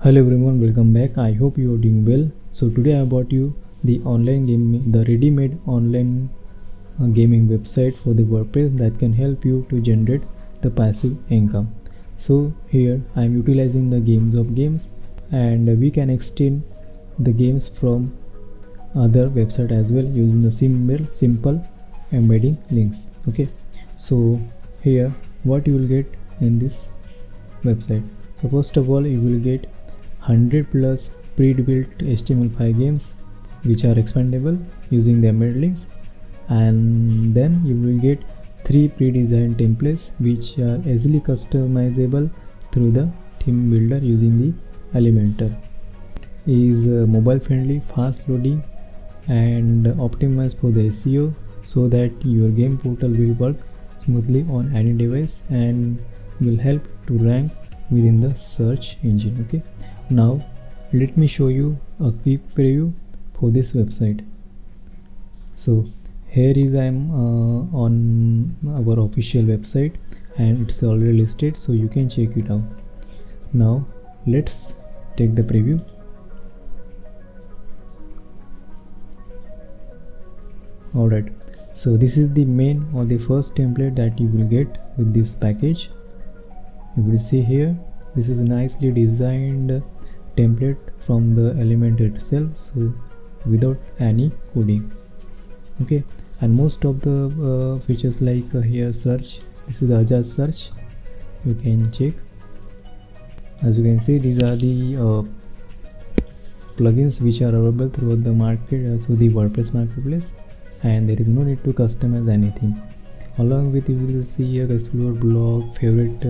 Hello everyone, welcome back. I hope you are doing well. So today I brought you the online game, the Readymade online gaming website for the WordPress that can help you to generate the passive income. So here I am utilizing the games, and we can extend the games from other website as well using the simple embedding links. Okay, so here what you will get in this website. So first of all, you will get 100 plus pre-built HTML5 games which are expandable using the embedded links, and then you will get 3 pre-designed templates which are easily customizable through the theme builder using the Elementor. It is mobile friendly, fast loading, and optimized for the SEO so that your game portal will work smoothly on any device and will help to rank within the search engine. Okay, now let me show you a quick preview for this website. So here is I am on our official website and it's already listed, so you can check it out. Now let's take the preview. Alright, so this is the main or the first template that you will get with this package. You will see here this is a nicely designed template from the Elementor itself, so without any coding. Okay, and most of the features like here search, this is the adjust search, you can check. As you can see, these are the plugins which are available throughout the market, through the WordPress marketplace, and there is no need to customize anything. Along with, you will see here explore blog, favorite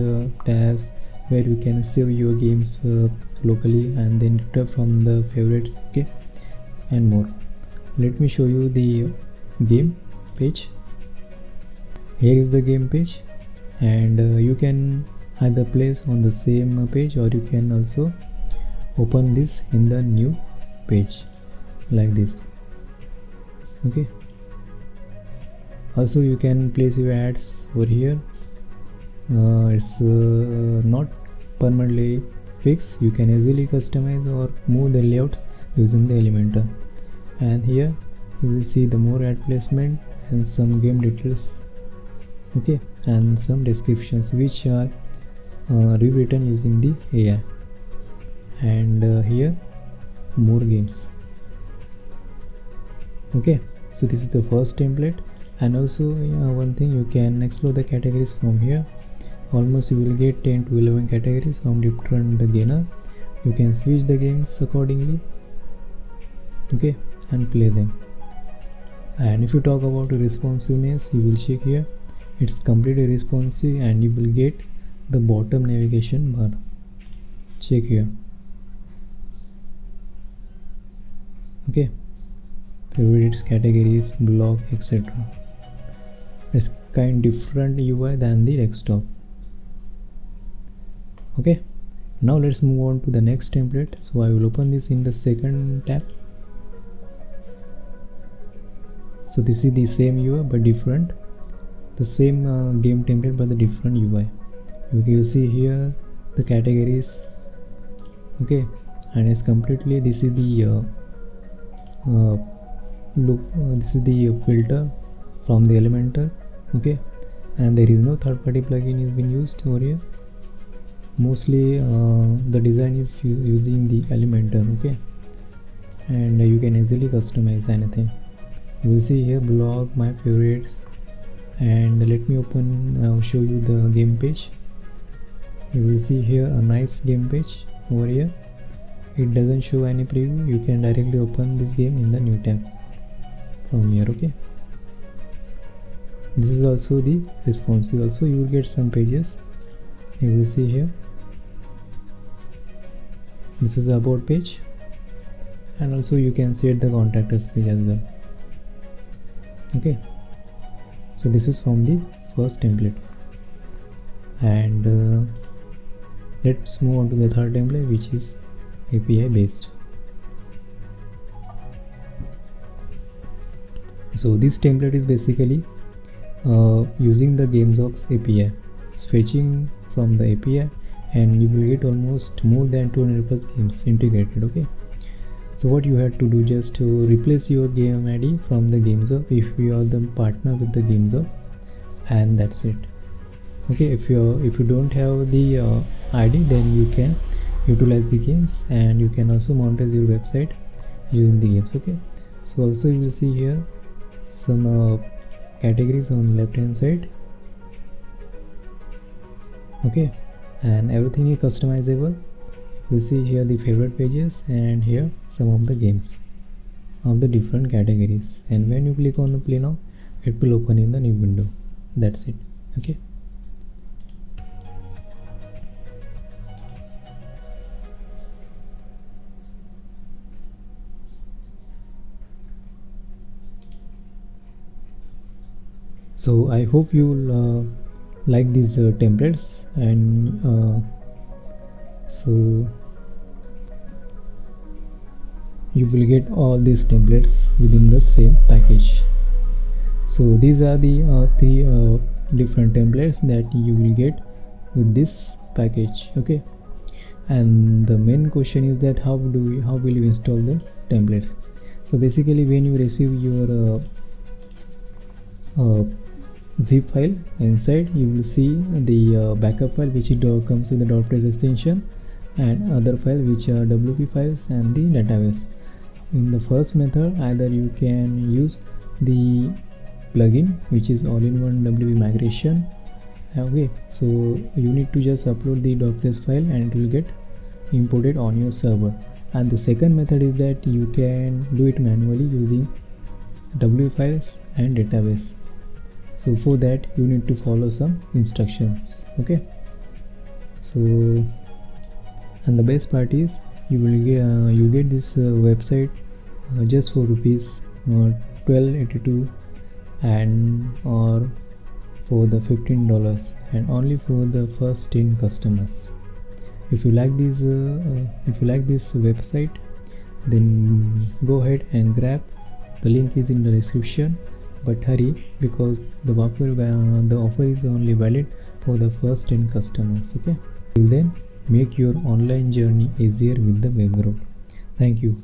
tabs, where you can save your games locally and then retrieve from the favorites. Okay, and more. Let me show you the game page. Here is the game page, and you can either place on the same page or you can also open this in the new page like this. Okay, also you can place your ads over here. It's not permanently fixed, you can easily customize or move the layouts using the Elementor. And here you will see the more ad placement and some game details, okay, and some descriptions which are rewritten using the AI. And here more games. Okay, so this is the first template. And also one thing, you can explore the categories from here. Almost you will get 10 to 11 categories from different gainer. You can switch the games accordingly, okay, and play them. And if you talk about responsiveness, you will check here, it's completely responsive, and you will get the bottom navigation bar. Check here. Okay, favorites, categories, blog, etc. It's kind different UI than the desktop. Okay, now let's move on to the next template. So I will open this in the second tab. So this is the same UI but different, the same game template but the different UI. You can see here the categories, okay, and it's completely, this is the this is the filter from the Elementor, okay, and there is no third-party plugin is being used over here. Mostly the design is using the Elementor, okay, and you can easily customize anything. You will see here blog, my favorites, and let me open show you the game page. You will see here a nice game page over here. It doesn't show any preview, you can directly open this game in the new tab from here. Okay, this is also the responsive. Also you will get some pages. You will see here this is the about page, and also you can set the contact us page as well. Okay, so this is from the first template, and let's move on to the third template, which is API based. So this template is basically using the GameSox API, it's fetching from the API and you will get almost more than 200 plus games integrated. Okay, so what you have to do, just to replace your game ID from the games of, if you are the partner with the games of, and that's it. Okay, if you don't have the ID, then you can utilize the games, and you can also monetize your website using the games. Okay, so also you will see here some categories on left hand side. Okay, and everything is customizable. You see here the favorite pages, and here some of the games of the different categories, and when you click on the play now, it will open in the new window. That's it. Okay, so I hope you'll like these templates, and so you will get all these templates within the same package. So these are the three different templates that you will get with this package. Okay, and the main question is that how will you install the templates? So basically, when you receive your zip file, inside you will see the backup file, which comes with the .Wordpress extension, and other file which are WP files, and the database. In the first method, either you can use the plugin, which is all-in-one WP migration. Okay, so you need to just upload the .Wordpress file and it will get imported on your server. And the second method is that you can do it manually using WP files and database. So for that you need to follow some instructions. Okay, so, and the best part is you will get you get this website just for rupees 1282, and or for the $15, and only for the first 10 customers. If you like this website, then go ahead and grab. The link is in the description, but hurry, because the offer is only valid for the first 10 customers. Okay, till then, make your online journey easier with the web group. Thank you.